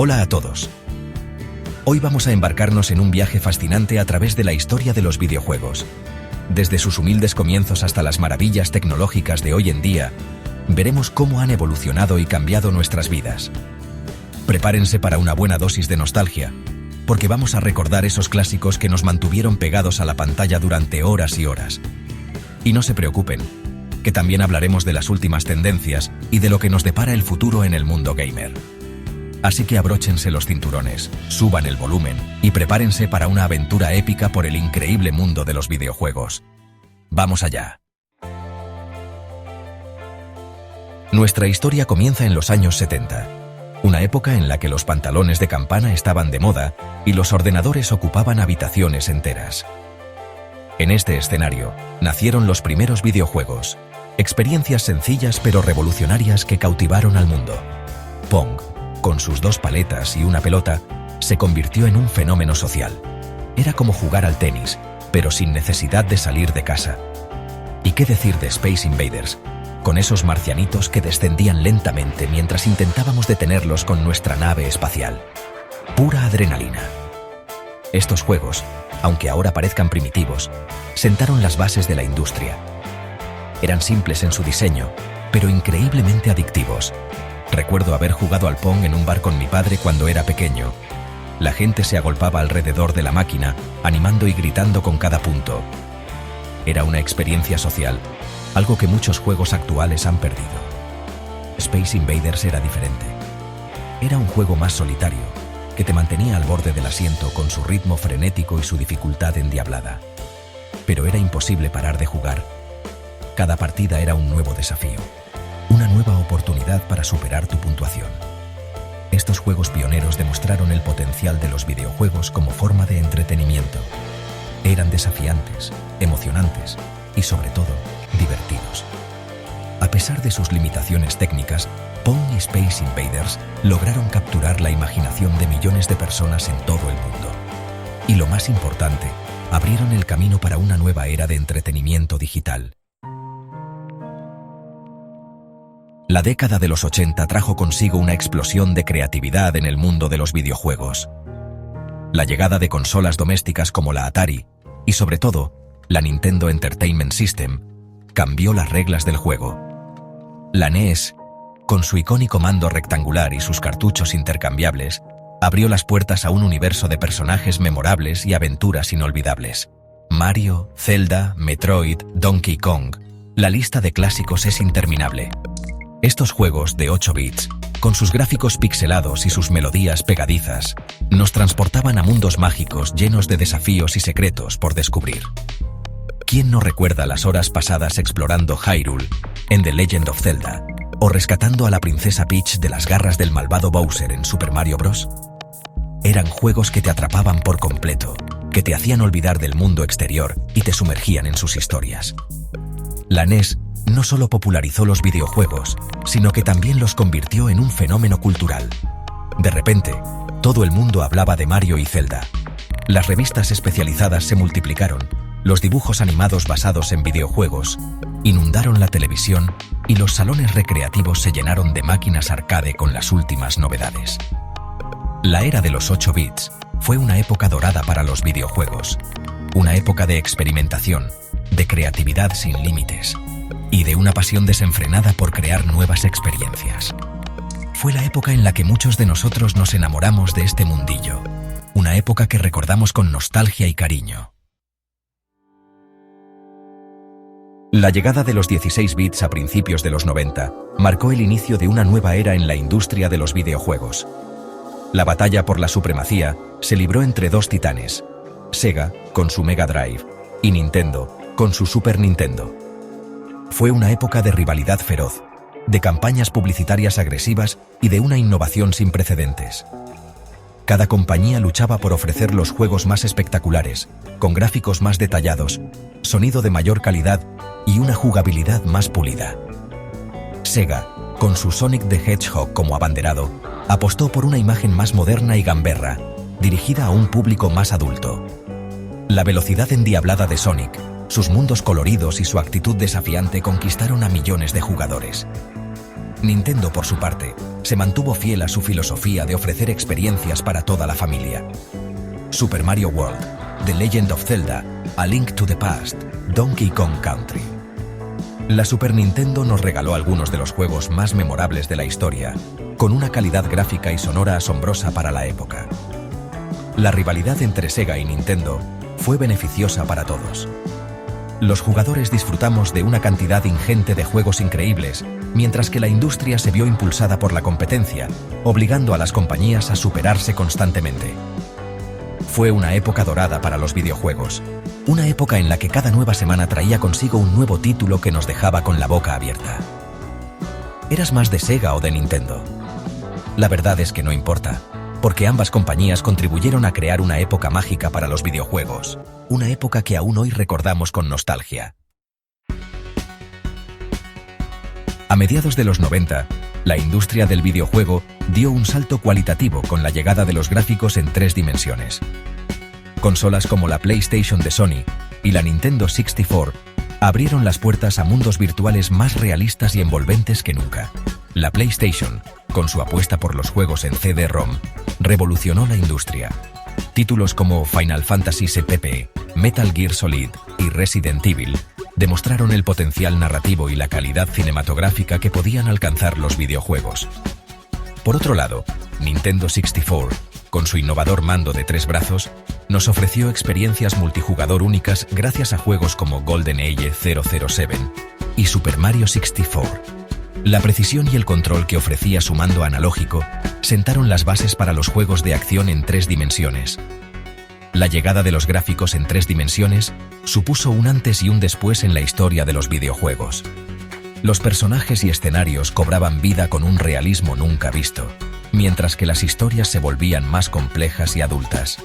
Hola a todos. Hoy vamos a embarcarnos en un viaje fascinante a través de la historia de los videojuegos. Desde sus humildes comienzos hasta las maravillas tecnológicas de hoy en día, veremos cómo han evolucionado y cambiado nuestras vidas. Prepárense para una buena dosis de nostalgia, porque vamos a recordar esos clásicos que nos mantuvieron pegados a la pantalla durante horas y horas. Y no se preocupen, que también hablaremos de las últimas tendencias y de lo que nos depara el futuro en el mundo gamer. Así que abróchense los cinturones, suban el volumen y prepárense para una aventura épica por el increíble mundo de los videojuegos. ¡Vamos allá! Nuestra historia comienza en los años 70, una época en la que los pantalones de campana estaban de moda y los ordenadores ocupaban habitaciones enteras. En este escenario, nacieron los primeros videojuegos, experiencias sencillas pero revolucionarias que cautivaron al mundo. Pong, con sus dos paletas y una pelota, se convirtió en un fenómeno social. Era como jugar al tenis, pero sin necesidad de salir de casa. ¿Y qué decir de Space Invaders? Con esos marcianitos que descendían lentamente mientras intentábamos detenerlos con nuestra nave espacial. Pura adrenalina. Estos juegos, aunque ahora parezcan primitivos, sentaron las bases de la industria. Eran simples en su diseño, pero increíblemente adictivos. Recuerdo haber jugado al Pong en un bar con mi padre cuando era pequeño. La gente se agolpaba alrededor de la máquina, animando y gritando con cada punto. Era una experiencia social, algo que muchos juegos actuales han perdido. Space Invaders era diferente. Era un juego más solitario, que te mantenía al borde del asiento con su ritmo frenético y su dificultad endiablada. Pero era imposible parar de jugar. Cada partida era un nuevo desafío. Una nueva oportunidad para superar tu puntuación. Estos juegos pioneros demostraron el potencial de los videojuegos como forma de entretenimiento. Eran desafiantes, emocionantes y, sobre todo, divertidos. A pesar de sus limitaciones técnicas, Pong y Space Invaders lograron capturar la imaginación de millones de personas en todo el mundo. Y lo más importante, abrieron el camino para una nueva era de entretenimiento digital. La década de los 80 trajo consigo una explosión de creatividad en el mundo de los videojuegos. La llegada de consolas domésticas como la Atari, y sobre todo, la Nintendo Entertainment System, cambió las reglas del juego. La NES, con su icónico mando rectangular y sus cartuchos intercambiables, abrió las puertas a un universo de personajes memorables y aventuras inolvidables. Mario, Zelda, Metroid, Donkey Kong. La lista de clásicos es interminable. Estos juegos de 8 bits, con sus gráficos pixelados y sus melodías pegadizas, nos transportaban a mundos mágicos llenos de desafíos y secretos por descubrir. ¿Quién no recuerda las horas pasadas explorando Hyrule, en The Legend of Zelda, o rescatando a la princesa Peach de las garras del malvado Bowser en Super Mario Bros? Eran juegos que te atrapaban por completo, que te hacían olvidar del mundo exterior y te sumergían en sus historias. La NES no solo popularizó los videojuegos, sino que también los convirtió en un fenómeno cultural. De repente, todo el mundo hablaba de Mario y Zelda. Las revistas especializadas se multiplicaron, los dibujos animados basados en videojuegos inundaron la televisión y los salones recreativos se llenaron de máquinas arcade con las últimas novedades. La era de los 8 bits fue una época dorada para los videojuegos, una época de experimentación, de creatividad sin límites y de una pasión desenfrenada por crear nuevas experiencias. Fue la época en la que muchos de nosotros nos enamoramos de este mundillo, una época que recordamos con nostalgia y cariño. La llegada de los 16 bits a principios de los 90 marcó el inicio de una nueva era en la industria de los videojuegos. La batalla por la supremacía se libró entre dos titanes, Sega, con su Mega Drive, y Nintendo, con su Super Nintendo. Fue una época de rivalidad feroz, de campañas publicitarias agresivas y de una innovación sin precedentes. Cada compañía luchaba por ofrecer los juegos más espectaculares, con gráficos más detallados, sonido de mayor calidad y una jugabilidad más pulida. Sega, con su Sonic the Hedgehog como abanderado, apostó por una imagen más moderna y gamberra, dirigida a un público más adulto. La velocidad endiablada de Sonic, sus mundos coloridos y su actitud desafiante conquistaron a millones de jugadores. Nintendo, por su parte, se mantuvo fiel a su filosofía de ofrecer experiencias para toda la familia. Super Mario World, The Legend of Zelda, A Link to the Past, Donkey Kong Country. La Super Nintendo nos regaló algunos de los juegos más memorables de la historia, con una calidad gráfica y sonora asombrosa para la época. La rivalidad entre Sega y Nintendo fue beneficiosa para todos. Los jugadores disfrutamos de una cantidad ingente de juegos increíbles, mientras que la industria se vio impulsada por la competencia, obligando a las compañías a superarse constantemente. Fue una época dorada para los videojuegos, una época en la que cada nueva semana traía consigo un nuevo título que nos dejaba con la boca abierta. ¿Eras más de Sega o de Nintendo? La verdad es que no importa, porque ambas compañías contribuyeron a crear una época mágica para los videojuegos, una época que aún hoy recordamos con nostalgia. A mediados de los 90, la industria del videojuego dio un salto cualitativo con la llegada de los gráficos en 3 dimensiones. Consolas como la PlayStation de Sony y la Nintendo 64 abrieron las puertas a mundos virtuales más realistas y envolventes que nunca. La PlayStation, con su apuesta por los juegos en CD-ROM, revolucionó la industria. Títulos como Final Fantasy VII, Metal Gear Solid y Resident Evil demostraron el potencial narrativo y la calidad cinematográfica que podían alcanzar los videojuegos. Por otro lado, Nintendo 64, con su innovador mando de 3 brazos, nos ofreció experiencias multijugador únicas gracias a juegos como GoldenEye 007 y Super Mario 64. La precisión y el control que ofrecía su mando analógico sentaron las bases para los juegos de acción en 3 dimensiones. La llegada de los gráficos en 3 dimensiones supuso un antes y un después en la historia de los videojuegos. Los personajes y escenarios cobraban vida con un realismo nunca visto, mientras que las historias se volvían más complejas y adultas.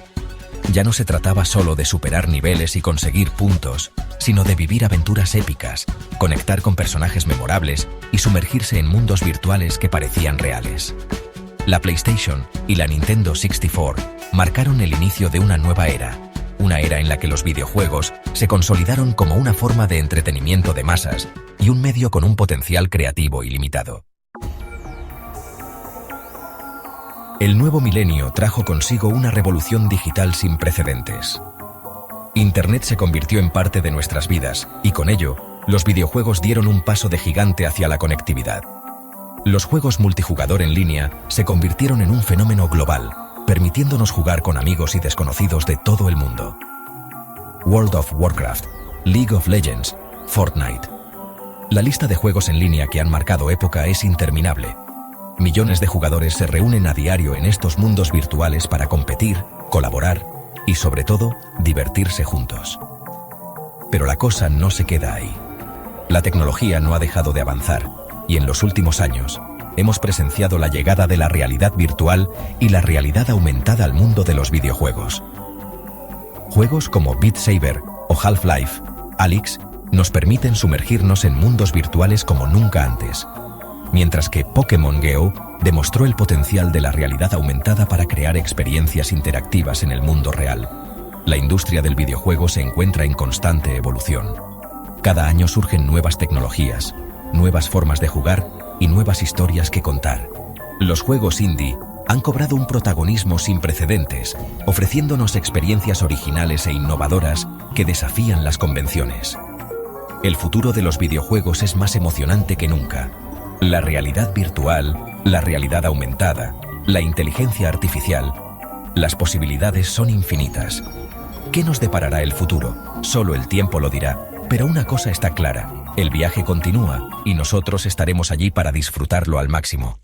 Ya no se trataba solo de superar niveles y conseguir puntos, sino de vivir aventuras épicas, conectar con personajes memorables y sumergirse en mundos virtuales que parecían reales. La PlayStation y la Nintendo 64 marcaron el inicio de una nueva era, una era en la que los videojuegos se consolidaron como una forma de entretenimiento de masas y un medio con un potencial creativo ilimitado. El nuevo milenio trajo consigo una revolución digital sin precedentes. Internet se convirtió en parte de nuestras vidas y con ello, los videojuegos dieron un paso de gigante hacia la conectividad. Los juegos multijugador en línea se convirtieron en un fenómeno global, permitiéndonos jugar con amigos y desconocidos de todo el mundo. World of Warcraft, League of Legends, Fortnite. La lista de juegos en línea que han marcado época es interminable. Millones de jugadores se reúnen a diario en estos mundos virtuales para competir, colaborar y, sobre todo, divertirse juntos. Pero la cosa no se queda ahí. La tecnología no ha dejado de avanzar y en los últimos años hemos presenciado la llegada de la realidad virtual y la realidad aumentada al mundo de los videojuegos. Juegos como Beat Saber o Half-Life, Alyx nos permiten sumergirnos en mundos virtuales como nunca antes, mientras que Pokémon Go demostró el potencial de la realidad aumentada para crear experiencias interactivas en el mundo real. La industria del videojuego se encuentra en constante evolución. Cada año surgen nuevas tecnologías, nuevas formas de jugar y nuevas historias que contar. Los juegos indie han cobrado un protagonismo sin precedentes, ofreciéndonos experiencias originales e innovadoras que desafían las convenciones. El futuro de los videojuegos es más emocionante que nunca. La realidad virtual, la realidad aumentada, la inteligencia artificial, las posibilidades son infinitas. ¿Qué nos deparará el futuro? Solo el tiempo lo dirá, pero una cosa está clara, el viaje continúa y nosotros estaremos allí para disfrutarlo al máximo.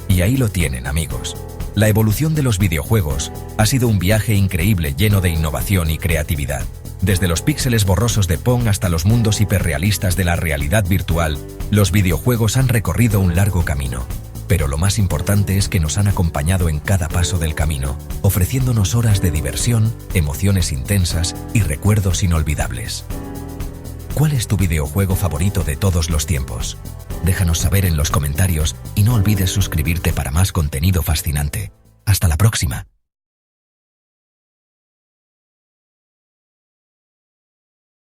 Y ahí lo tienen, amigos. La evolución de los videojuegos ha sido un viaje increíble lleno de innovación y creatividad. Desde los píxeles borrosos de Pong hasta los mundos hiperrealistas de la realidad virtual, los videojuegos han recorrido un largo camino. Pero lo más importante es que nos han acompañado en cada paso del camino, ofreciéndonos horas de diversión, emociones intensas y recuerdos inolvidables. ¿Cuál es tu videojuego favorito de todos los tiempos? Déjanos saber en los comentarios y no olvides suscribirte para más contenido fascinante. ¡Hasta la próxima!